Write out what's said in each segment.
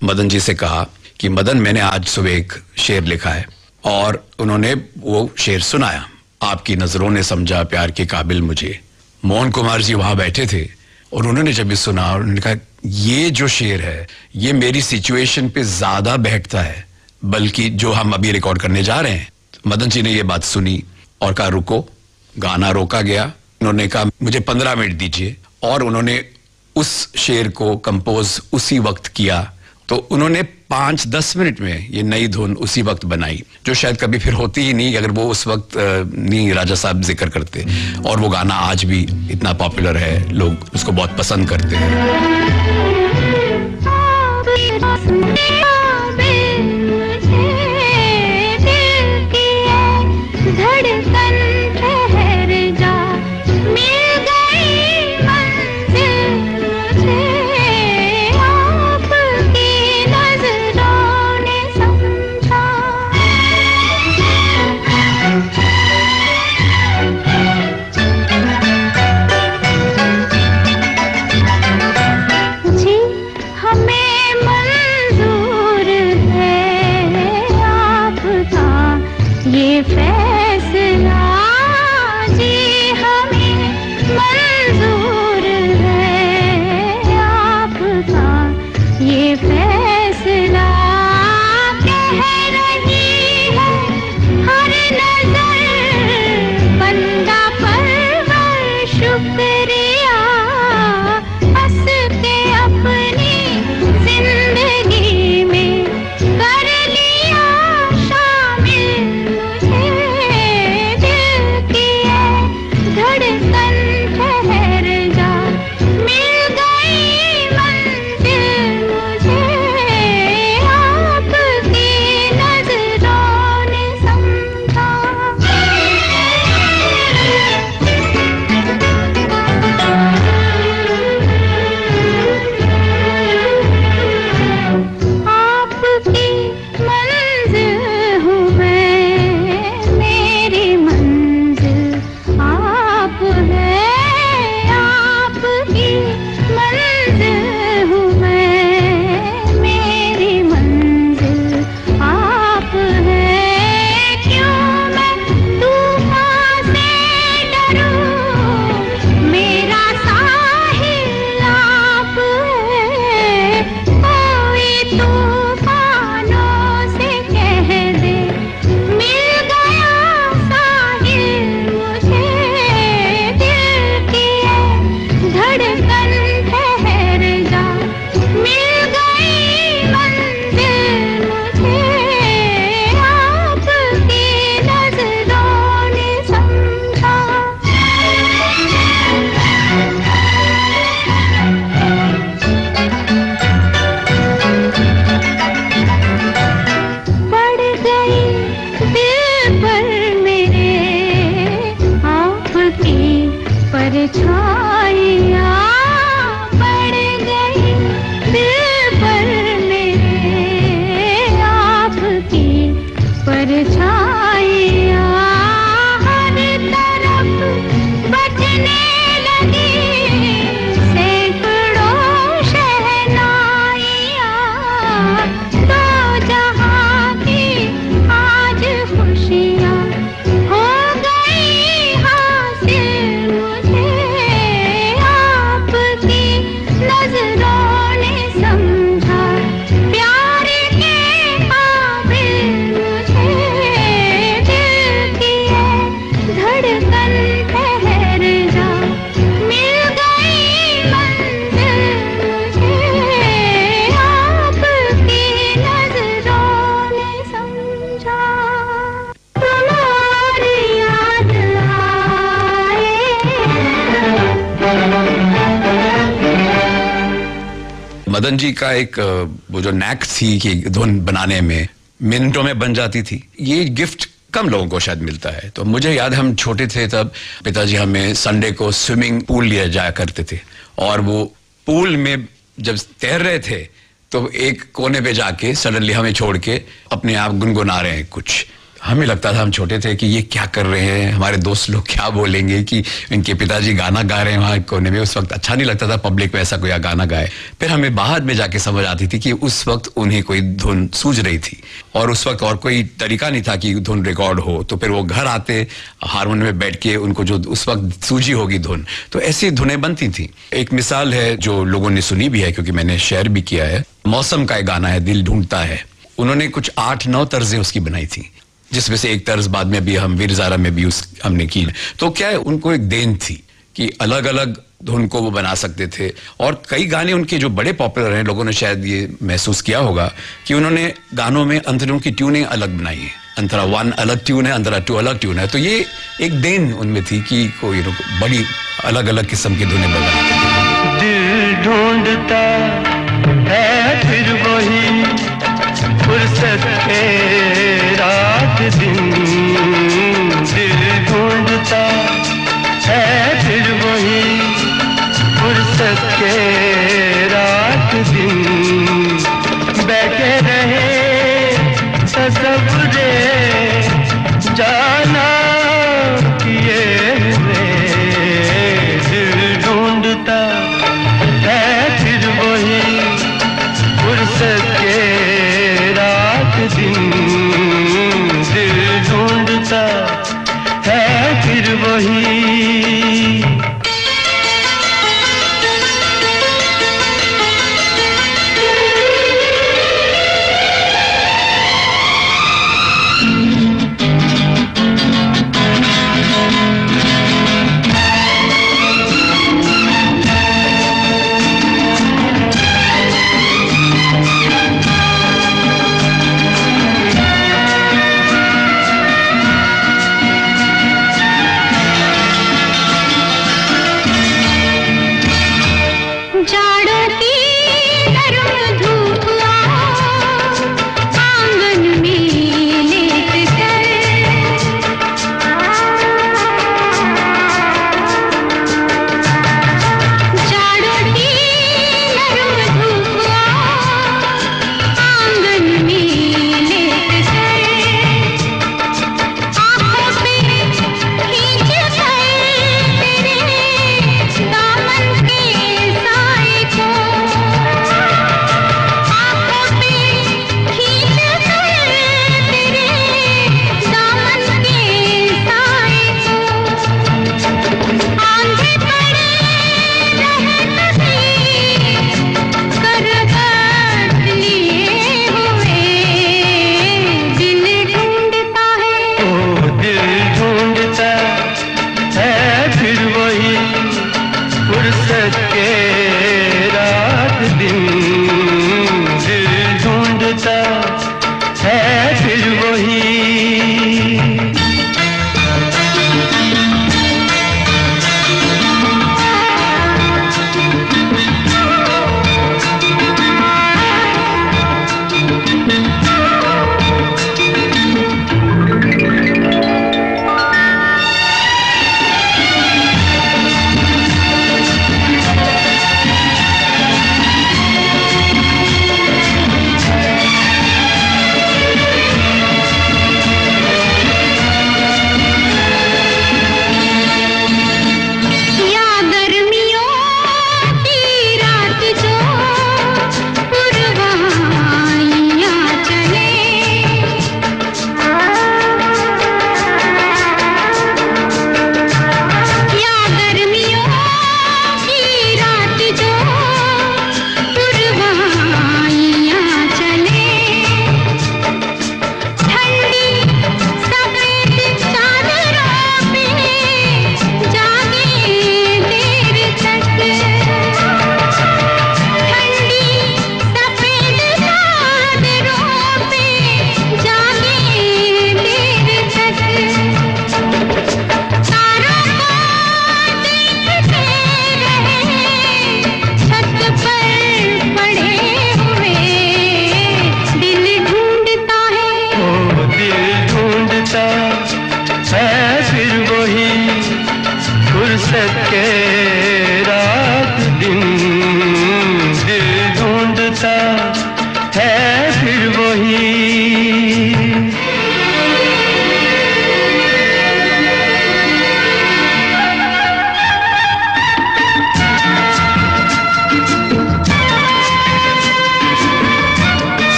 मदन जी से कहा कि मदन, मैंने आज सुबह एक शेर लिखा है, और उन्होंने वो शेर सुनाया। आपकी नजरों ने समझा प्यार के काबिल मुझे। मोहन कुमार जी वहां बैठे थे और उन्होंने जब ये सुना, उन्होंने कहा ये जो शेर है ये मेरी सिचुएशन पे ज्यादा बैठता है बल्कि जो हम अभी रिकॉर्ड करने जा रहे हैं। मदन जी ने ये बात सुनी और कहा रुको। गाना रोका गया। उन्होंने कहा मुझे 15 मिनट दीजिए, और उन्होंने उस शेर को कंपोज उसी वक्त किया। तो उन्होंने 5-10 मिनट में ये नई धुन उसी वक्त बनाई, जो शायद कभी फिर होती ही नहीं अगर वो उस वक्त नहीं राजा साहब जिक्र करते। और वो गाना आज भी इतना पॉपुलर है, लोग उसको बहुत पसंद करते हैं। मदन जी का एक वो जो नैक थी कि धुन बनाने में मिनटों में बन जाती थी, ये गिफ्ट कम लोगों को शायद मिलता है। तो मुझे याद, हम छोटे थे तब पिताजी हमें संडे को स्विमिंग पूल लिए जाया करते थे, और वो पूल में जब तैर रहे थे तो एक कोने पे जाके सडनली हमें छोड़ के अपने आप गुनगुना रहे हैं कुछ, हमें लगता था, हम छोटे थे, कि ये क्या कर रहे हैं, हमारे दोस्त लोग क्या बोलेंगे कि इनके पिताजी गाना गा रहे हैं वहां कोने में। उस वक्त अच्छा नहीं लगता था पब्लिक में ऐसा कोई गाना गाए। फिर हमें बाद में जाके समझ आती थी कि उस वक्त उन्हें कोई धुन सूझ रही थी, और उस वक्त और कोई तरीका नहीं था कि धुन रिकॉर्ड हो। तो फिर वो घर आते हारमोनियम में बैठ के, उनको जो उस वक्त सूझी होगी धुन, तो ऐसी धुनें बनती थी। एक मिसाल है जो लोगों ने सुनी भी है, क्योंकि मैंने शेयर भी किया है, मौसम का एक गाना है, दिल ढूंढता है। उन्होंने कुछ 8-9 तर्जें उसकी बनाई थी, जिसमें से एक तर्ज बाद में भी हम वीर ज़ारा में भी हमने की। तो क्या है, उनको एक देन थी कि अलग अलग धुन को वो बना सकते थे। और कई गाने उनके जो बड़े पॉपुलर हैं, लोगों ने शायद ये महसूस किया होगा कि उन्होंने गानों में अंतरों की ट्यूनिंग अलग बनाई है। अंतरा 1 अलग ट्यून है, अंतरा 2 अलग ट्यून है। तो ये एक देन उनमें थी कि कोई बड़ी अलग अलग किस्म की धुनें बनाते थे। दिल ढूंढता है फिर वही फुर्सत के रात दिन, दिल ढूंढता है फिर वही फुर्सत के रात दिन, बैठे रहे तसव्वुरे जाना किए हुए, दिल ढूंढता है फिर वही फुर्सत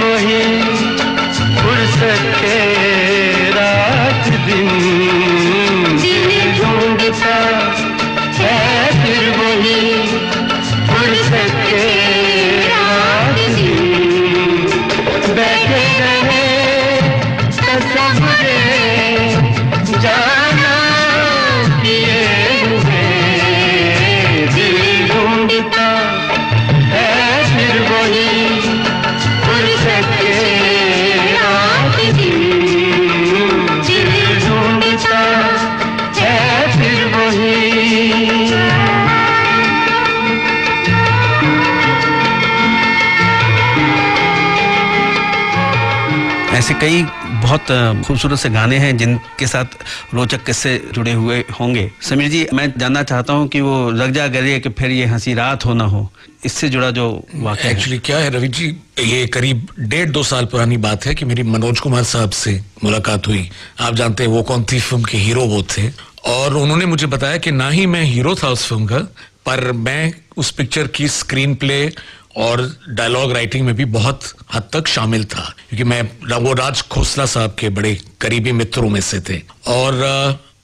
वही फुर्सत के रात दिन, दिल ढूंढता है फिर वही फुर्सत के रात दिन, बैठे रहे तस्वीरें जाना किए हुए, दिल ढूंढता है फिर वही फुर्सत के रात दिन, दिल ढूंढता है फिर वही। ऐसे कई बहुत खूबसूरत से गाने हैं जिनके साथ रोचक किस्से जुड़े हुए होंगे। समीर जी, मैं जानना चाहता हूं कि वो लग जा गले कि फिर ये हंसी रात हो ना हो, इससे जुड़ा जो वाक़या एक्चुअली क्या है रवि जी, ये करीब 1.5-2 साल पुरानी बात है कि मेरी मनोज कुमार साहब से मुलाकात हुई। आप जानते हैं वो कौन थी फिल्म के हीरो वो थे, और उन्होंने मुझे बताया कि ना ही मैं हीरो था उस फिल्म का, पर मैं उस पिक्चर की स्क्रीन प्ले और डायलॉग राइटिंग में भी बहुत हद तक शामिल था, क्योंकि मैं वो राज खोसला साहब के बड़े करीबी मित्रों में से थे। और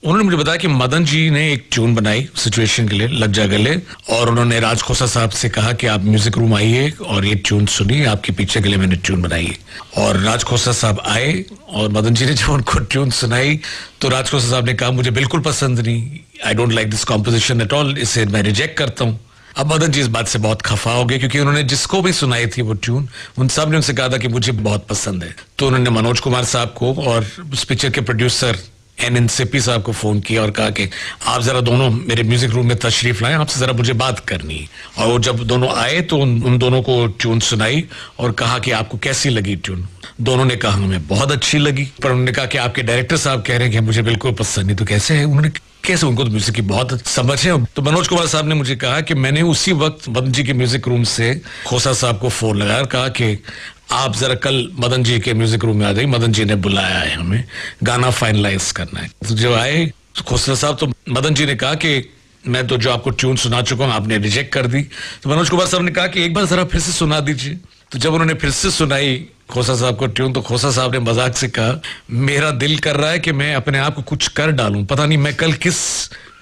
उन्होंने मुझे बताया कि मदन जी ने एक ट्यून बनाई सिचुएशन के लिए, लग जा गले, और उन्होंने राज खोसला साहब से कहा कि आप म्यूजिक रूम आइए और ये ट्यून सुनिए, आपके पीछे के लिए मैंने ट्यून बनाई है। और राज खोसला साहब आए और मदन जी ने जब उनको ट्यून सुनाई तो राज खोसला साहब ने कहा मुझे बिल्कुल पसंद नहीं, I don't like this composition at all, इसे मैं रिजेक्ट करता हूँ। अब मदन जी इस बात से बहुत खफा हो गए, क्योंकि उन्होंने जिसको भी सुनाई थी वो ट्यून, उन सब ने उनसे कहा था कि मुझे बहुत पसंद है। तो उन्होंने मनोज कुमार साहब को और उस पिक्चर के प्रोड्यूसर एन सिप्पी साहब को फोन किया और कहा कि आप जरा दोनों मेरे म्यूजिक रूम में तशरीफ लाएं, आपसे जरा मुझे बात करनी है। और वो जब दोनों आए तो उन दोनों को ट्यून सुनाई और कहा कि आपको कैसी लगी ट्यून। दोनों ने कहा हमें बहुत अच्छी लगी, पर उन्होंने कहा कि आपके डायरेक्टर साहब कह रहे हैं कि मुझे बिल्कुल पसंद नहीं। तो कैसे है, उन्होंने कैसे, उनको तो म्यूजिक की बहुत समझ है। तो मनोज कुमार साहब ने मुझे कहा कि मैंने उसी वक्त मदन जी के म्यूजिक रूम से खोसा साहब को फोन लगाया और कहा कि आप जरा कल मदन जी के म्यूजिक रूम में आ जाइए, मदन जी ने बुलाया है, हमें गाना फाइनलाइज करना है। तो जब आए खोसला साहब तो मदन जी ने कहा कि मैं तो जो आपको ट्यून सुना चुका हूं आपने रिजेक्ट कर दी। तो मनोज कुमार साहब ने कहा कि एक बार जरा फिर से सुना दीजिए। तो जब उन्होंने फिर से सुनाई खोसा साहब को ट्यून, तो खोसा साहब ने मजाक से कहा मेरा दिल कर रहा है कि मैं अपने आप को कुछ कर डालूं, पता नहीं मैं कल किस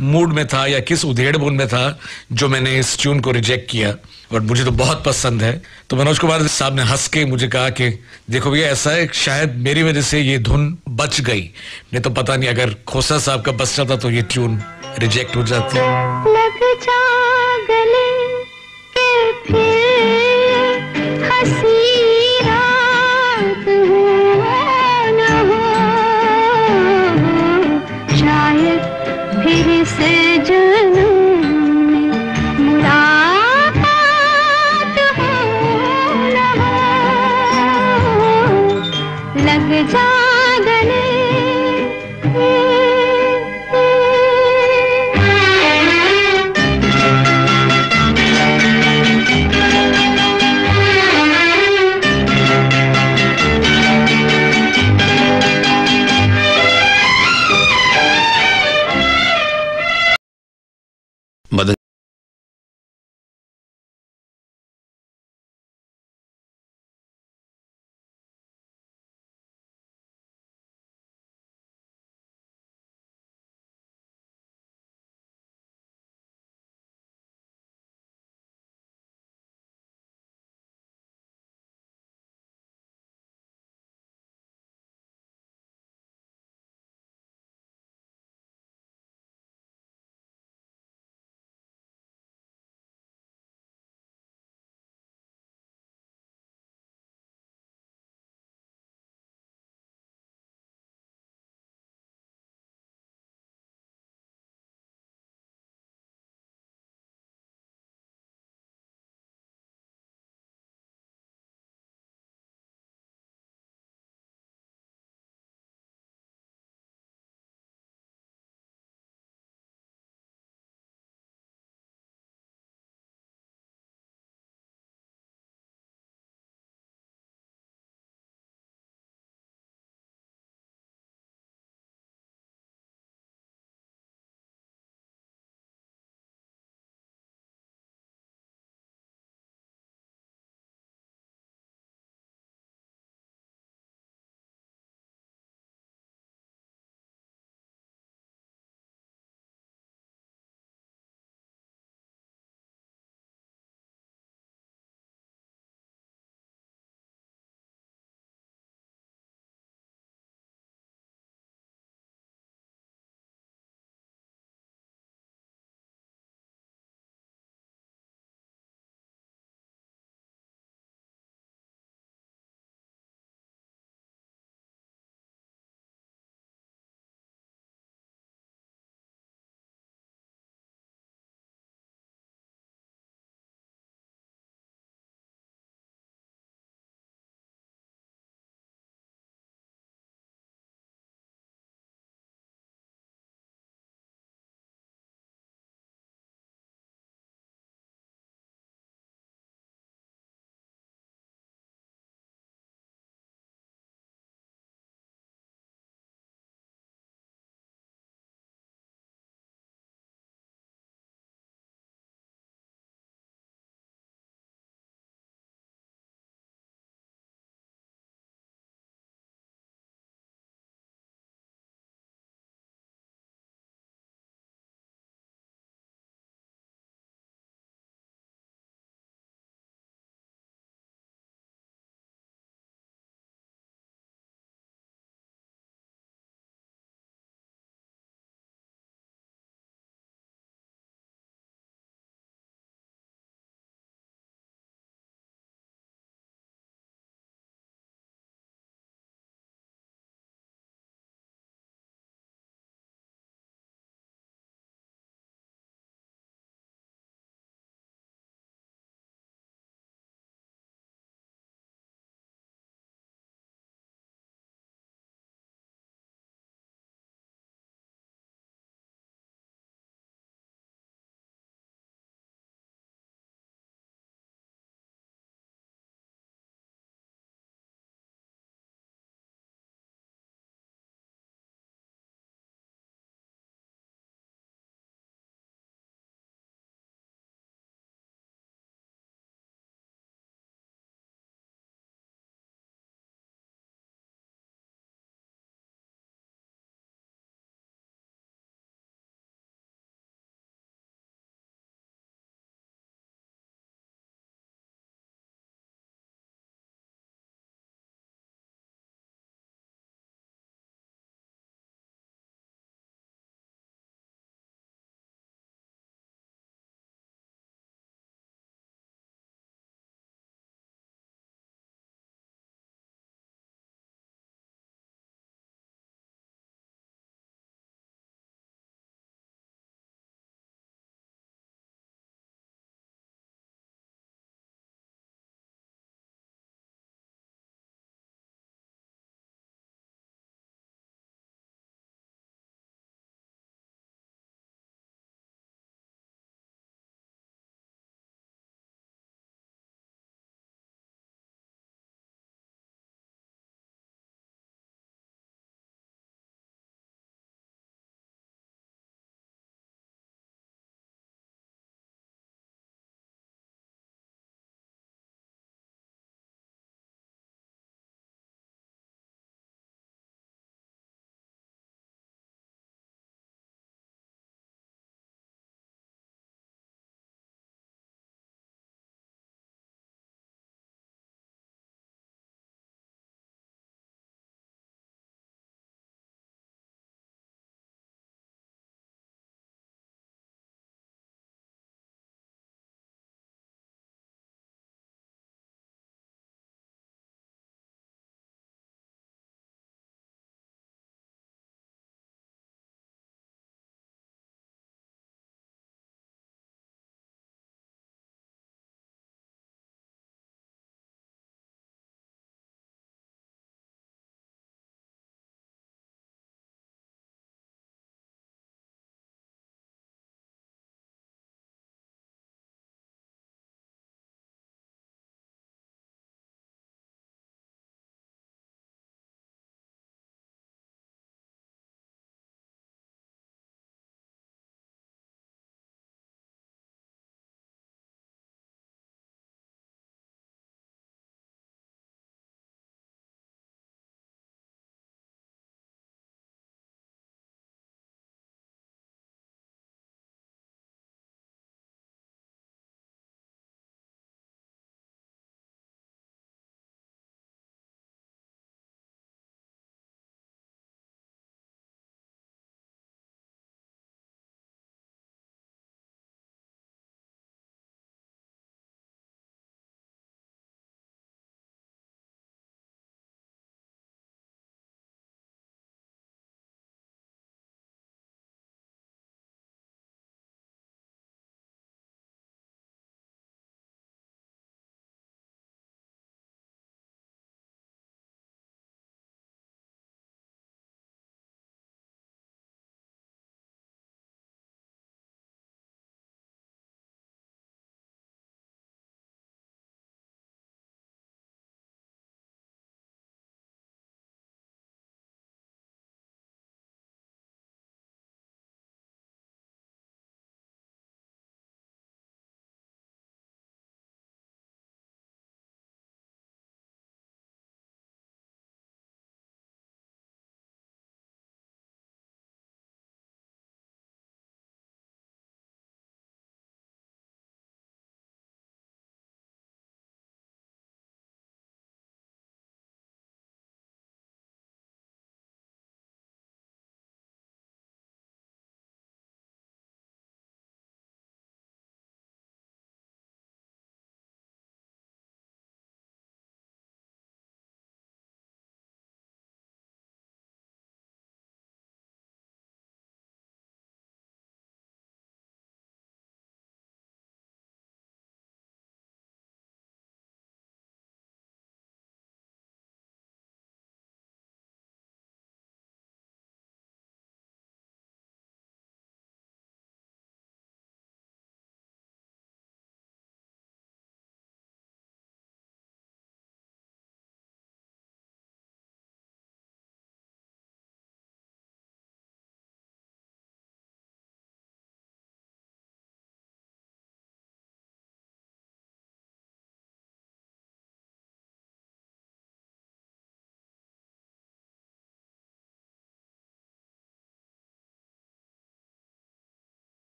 मूड में था या किस उधेड़-बुन में था जो मैंने इस ट्यून को रिजेक्ट किया, और मुझे तो बहुत पसंद है। तो मनोज कुमार साहब ने हंस के मुझे कहा कि देखो भैया ऐसा है, शायद मेरी वजह से ये धुन बच गई, नहीं तो पता नहीं अगर खोसा साहब का बच जाता तो ये ट्यून रिजेक्ट हो जाती। लग जा गले के फिर हंसी रात हो न हो, शायद फिर से जन्म में मुलाकात हो न हो। लग जा